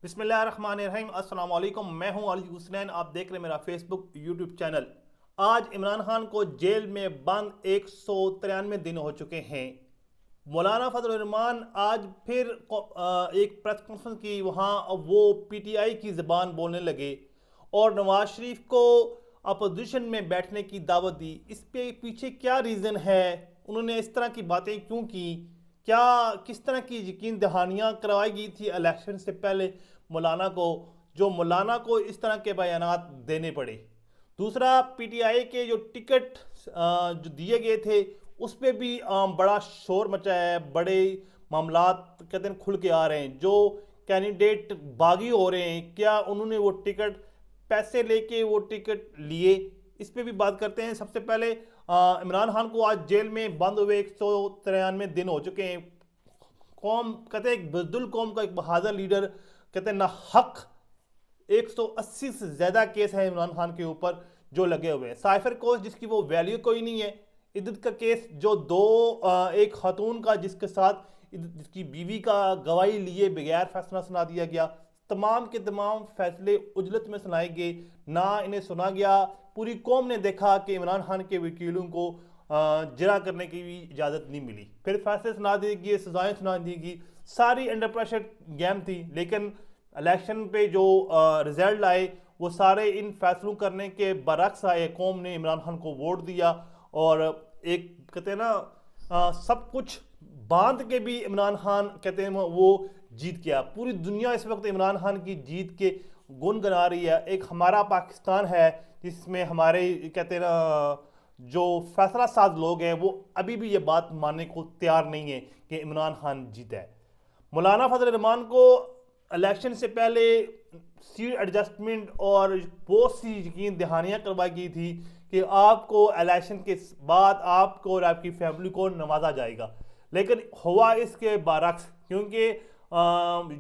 बिस्मिल्लाहिर्रहमानिर्रहीम। अस्सलाम वालेकुम। मैं हूं अली हुसनैन। आप देख रहे हैं मेरा फेसबुक यूट्यूब चैनल। आज इमरान खान को जेल में बंद 193 दिन हो चुके हैं। मौलाना फजल रहमान आज फिर एक प्रेस कॉन्फ्रेंस की, वहाँ वो पीटीआई की ज़बान बोलने लगे और नवाज शरीफ को अपोजिशन में बैठने की दावत दी। इस पे पीछे क्या रीज़न है, उन्होंने इस तरह की बातें क्यों की, क्या किस तरह की यकीन दहानियाँ करवाई गई थी इलेक्शन से पहले मौलाना को, जो मौलाना को इस तरह के बयानात देने पड़े। दूसरा, पीटीआई के जो टिकट जो दिए गए थे उस पर भी बड़ा शोर मचा है। बड़े मामलात कहते हैं खुल के आ रहे हैं, जो कैंडिडेट बागी हो रहे हैं, क्या उन्होंने वो टिकट पैसे लेके वो टिकट लिए, इस पे भी बात करते हैं। सबसे पहले इमरान खान को आज जेल में बंद हुए 193 दिन हो चुके हैं। कौम कहते हैं एक बुज़दिल कौम का एक बहादुर लीडर, कहते हैं ना हक 180 से ज़्यादा केस है इमरान खान के ऊपर जो लगे हुए हैं। साइफर कोर्स जिसकी वो वैल्यू कोई नहीं है। इद्दत का केस जो एक खातून का जिसके साथ जिसकी बीवी का गवाही लिए बगैर फैसला सुना दिया गया। तमाम के तमाम फैसले उजलत में सुनाए गए, ना इन्हें सुना गया। पूरी कौम ने देखा कि इमरान खान के वकीलों को जिरा करने की भी इजाज़त नहीं मिली। फिर फैसले सुना दिए गए, सजाएं सुना दी गई। सारी अंडर प्रेशर गेम थी। लेकिन इलेक्शन पे जो रिजल्ट आए वो सारे इन फैसलों करने के बरक्स आए। कौम ने इमरान खान को वोट दिया और एक कहते हैं ना सब कुछ बांध के भी इमरान खान कहते हैं वो जीत गया। पूरी दुनिया इस वक्त इमरान खान की जीत के गुण गना रही है। एक हमारा पाकिस्तान है जिसमें हमारे कहते हैं ना जो फैसला साज लोग हैं वो अभी भी ये बात मानने को तैयार नहीं है कि इमरान खान जीता है। मौलाना फजल रहमान को इलेक्शन से पहले सीट एडजस्टमेंट और बहुत सी यकीन दहानियाँ करवाई गई थी कि आपको इलेक्शन के बाद आपको और आपकी फैमिली को नवाजा जाएगा। लेकिन हुआ इसके बरक्स, क्योंकि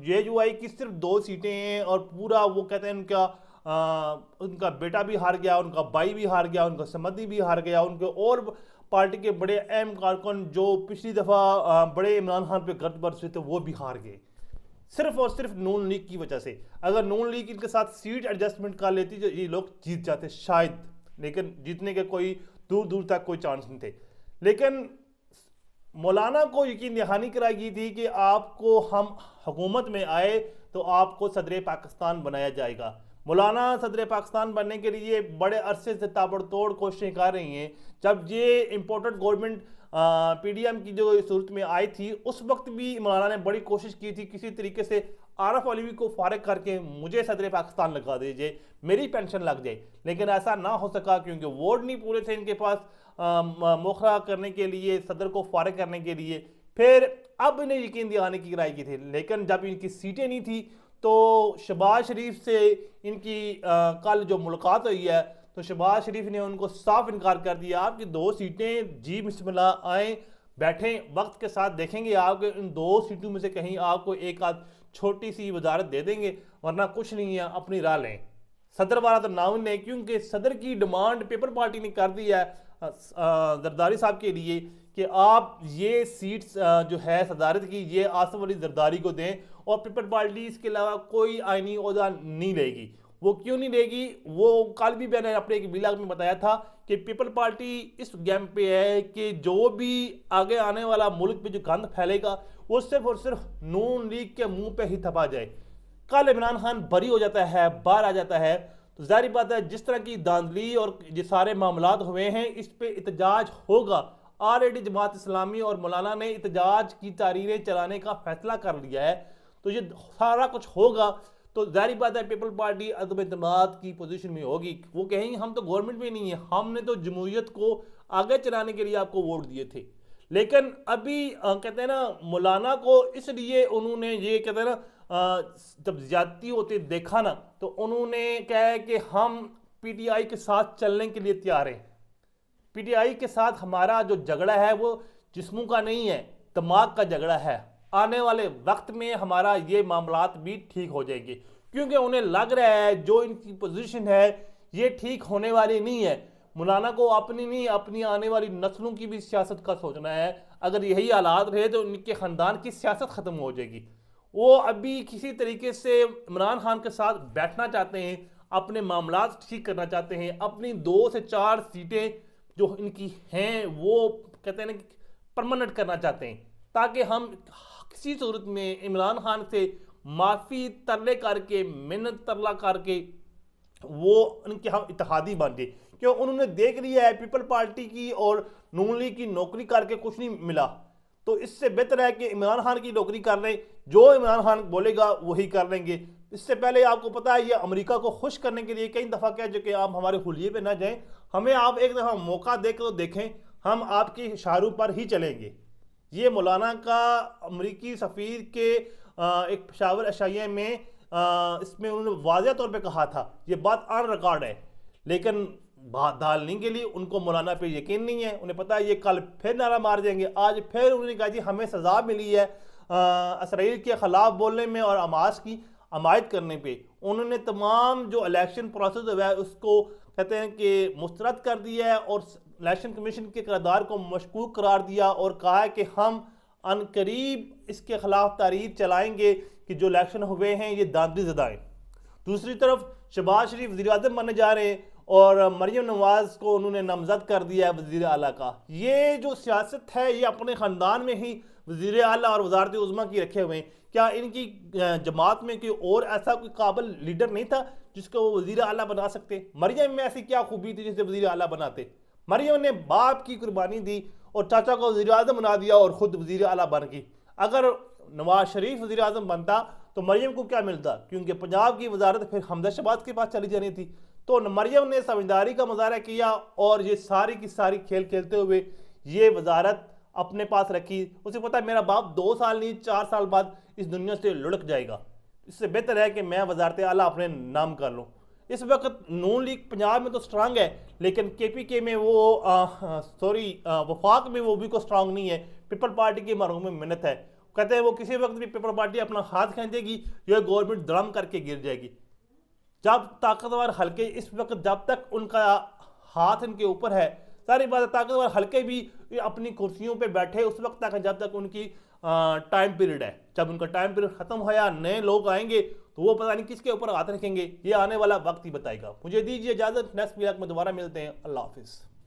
जेयूआई की सिर्फ 2 सीटें हैं और पूरा वो कहते हैं उनका बेटा भी हार गया, उनका भाई भी हार गया, उनका समधी भी हार गया, उनके और पार्टी के बड़े अहम कारकुन जो पिछली दफ़ा बड़े इमरान खान पे गर्द बरसे थे वो भी हार गए, सिर्फ और सिर्फ नून लीग की वजह से। अगर नून लीग इनके साथ सीट एडजस्टमेंट कर लेती तो ये लोग जीत जाते शायद, लेकिन जीतने के कोई दूर दूर तक कोई चांस नहीं थे। लेकिन मौलाना को यकीन दहानी कराई गई थी कि आपको हम हुकूमत में आए तो आपको सदर पाकिस्तान बनाया जाएगा। मौलाना सदर पाकिस्तान बनने के लिए बड़े अरसे से ताबड़तोड़ कोशिशें कर रही हैं। जब ये इम्पोर्टेड गवर्नमेंट पीडीएम की जो सूरत में आई थी उस वक्त भी मौलाना ने बड़ी कोशिश की थी किसी तरीके से आरफ अलवी को फारिग करके मुझे सदर पाकिस्तान लगा दीजिए, मेरी पेंशन लग जाए। लेकिन ऐसा ना हो सका क्योंकि वोट नहीं पूरे थे इनके पास मोखरा करने के लिए, सदर को फारिग करने के लिए। फिर अब इन्हें यकीन दिलाने की कराई की थी, लेकिन जब इनकी सीटें नहीं थी तो शहबाज शरीफ से इनकी कल जो मुलाकात हुई है तो शहबाज शरीफ ने उनको साफ इनकार कर दिया। आपकी 2 सीटें जी बिस्मिल्लाह आए बैठें, वक्त के साथ देखेंगे आपके इन 2 सीटों में से कहीं आपको एक आध छोटी सी वजारत दे देंगे, वरना कुछ नहीं है, अपनी राह लें। सदर वाला तो नाम नहीं, क्योंकि सदर की डिमांड पीपल पार्टी ने कर दी है जरदारी साहब के लिए कि आप ये सीट जो है सदारत की ये आसफ अली जरदारी को दें और पीपल पार्टी इसके अलावा कोई आईनी ओहदा नहीं लेगी। वो क्यों नहीं लेगी, वो कल भी मैंने अपने एक ब्लॉग में बताया था कि पीपल पार्टी इस गेम पे है कि जो भी आगे आने वाला मुल्क पे जो गंद फैलेगा वो सिर्फ और सिर्फ नून लीग के मुंह पे ही थपा जाए। कल इमरान खान बरी हो जाता है, बाहर आ जाता है, तो जाहिर बात है जिस तरह की धांधली और ये सारे मामलात हुए हैं इस पे एहतजाज होगा। ऑलरेडी जमात इस्लामी और मौलाना ने एहतजाज की तहरीरें चलाने का फैसला कर लिया है, तो ये सारा कुछ होगा। तो जाहिर बात है पीपल पार्टी अदम एतमाद की पोजीशन में होगी। वो कहेंगे हम तो गवर्नमेंट में नहीं है, हमने तो जमहूरियत को आगे चलाने के लिए आपको वोट दिए थे। लेकिन अभी कहते हैं ना मौलाना को इसलिए उन्होंने ये कहते हैं ना जब ज्यादती होते देखा ना तो उन्होंने कहा है कि हम पीटीआई के साथ चलने के लिए तैयार हैं। पीटीआई के साथ हमारा जो झगड़ा है वो जिस्मों का नहीं है, दिमाग का झगड़ा है। आने वाले वक्त में हमारा ये मामलात भी ठीक हो जाएंगे, क्योंकि उन्हें लग रहा है जो इनकी पोजीशन है ये ठीक होने वाली नहीं है। मौलाना को अपनी नहीं अपनी आने वाली नस्लों की भी सियासत का सोचना है। अगर यही हालात रहे तो उनके ख़ानदान की सियासत ख़त्म हो जाएगी। वो अभी किसी तरीके से इमरान खान के साथ बैठना चाहते हैं, अपने मामला ठीक करना चाहते हैं, अपनी 2 से 4 सीटें जो इनकी हैं वो कहते हैं ना परमानेंट करना चाहते हैं, ताकि हम किसी सूरत में इमरान खान से माफ़ी तरले करके मिन्नत तरला करके वो उनके हम इत्तेहादी बन गए। क्यों? उन्होंने देख लिया है पीपल पार्टी की और नून लीग की नौकरी करके कुछ नहीं मिला, तो इससे बेहतर है कि इमरान खान की नौकरी कर लें, जो इमरान खान बोलेगा वही कर लेंगे। इससे पहले आपको पता है ये अमेरिका को खुश करने के लिए कई दफ़ा कह चुके आप हमारे हुलिये पे ना जाएं, हमें आप एक दफ़ा मौका दे के तो देखें, हम आपके इशारों पर ही चलेंगे। ये मौलाना का अमरीकी सफ़ीर के एक पेशावर अशाइया में इसमें उन्होंने वाज़ह तौर पे कहा था, ये बात ऑन रिकॉर्ड है, लेकिन बात डालने के लिए उनको मौलाना पे यकीन नहीं है। उन्हें पता है ये कल फिर नारा मार देंगे। आज फिर उन्होंने कहा जी हमें सज़ा मिली है इसराइल के ख़िलाफ़ बोलने में और हमास की हमायत करने पे। उन्होंने तमाम जो इलेक्शन प्रोसेस हुआ है उसको कहते हैं कि मुस्तरद कर दिया है और इलेक्शन कमीशन के किरदार को मशकूक करार दिया और कहा है कि हम अनकरीब इसके ख़िलाफ़ तारीख चलाएँगे कि जो इलेक्शन हुए हैं ये दांदी ज़दाएँ। दूसरी तरफ शहबाज शरीफ वज़ीर आज़म बनने जा रहे हैं और मरियम नवाज़ को उन्होंने नामज़द कर दिया है वज़ीर आला का। ये जो सियासत है ये अपने ख़ानदान में ही वज़ीर आला और वज़ारत उज़्मा की रखे हुए हैं। क्या इनकी जमात में कोई और ऐसा कोई काबिल लीडर नहीं था जिसको वो वज़ीर आला बना सकते? मरियम में ऐसी क्या खूबी थी जिसे वज़ीर आला बनाते? मरियम ने बाप की कुर्बानी दी और चाचा को वज़ीर आज़म बना दिया और ख़ुद वज़ीर आला बन गई। अगर नवाज शरीफ वज़ीर आज़म बनता तो मरियम को क्या मिलता? क्योंकि पंजाब की वजारत फिर हमजा शहबाज के पास चली जानी थी। तो मरियम ने समझदारी का मुजाहरा किया और ये सारी की सारी खेल खेलते हुए ये वजारत अपने पास रखी। उसे पता है मेरा बाप 2 साल नहीं 4 साल बाद इस दुनिया से लुढ़क जाएगा, इससे बेहतर है कि मैं वजारत आला अपने नाम कर लूँ। इस वक्त नून लीग पंजाब में तो स्ट्रांग है, लेकिन KPK में वो वफाक में वो भी को स्ट्रांग नहीं है। पीपल पार्टी की मरहूम में मिन्नत है, कहते हैं वो किसी वक्त भी पीपल पार्टी अपना हाथ खींचेगी, यह गवर्नमेंट धड़म करके गिर जाएगी। जब ताकतवर हल्के इस वक्त जब तक उनका हाथ इनके ऊपर है, सारी बात ताकतवर हल्के भी अपनी कुर्सियों पे बैठे उस वक्त तक जब तक उनकी टाइम पीरियड है। जब उनका टाइम पीरियड खत्म होया नए लोग आएंगे तो वो पता नहीं किसके ऊपर हाथ रखेंगे, ये आने वाला वक्त ही बताएगा। मुझे दीजिए इजाजत, नेक्स्ट वीडियो में दोबारा मिलते हैं। अल्लाह हाफिज़।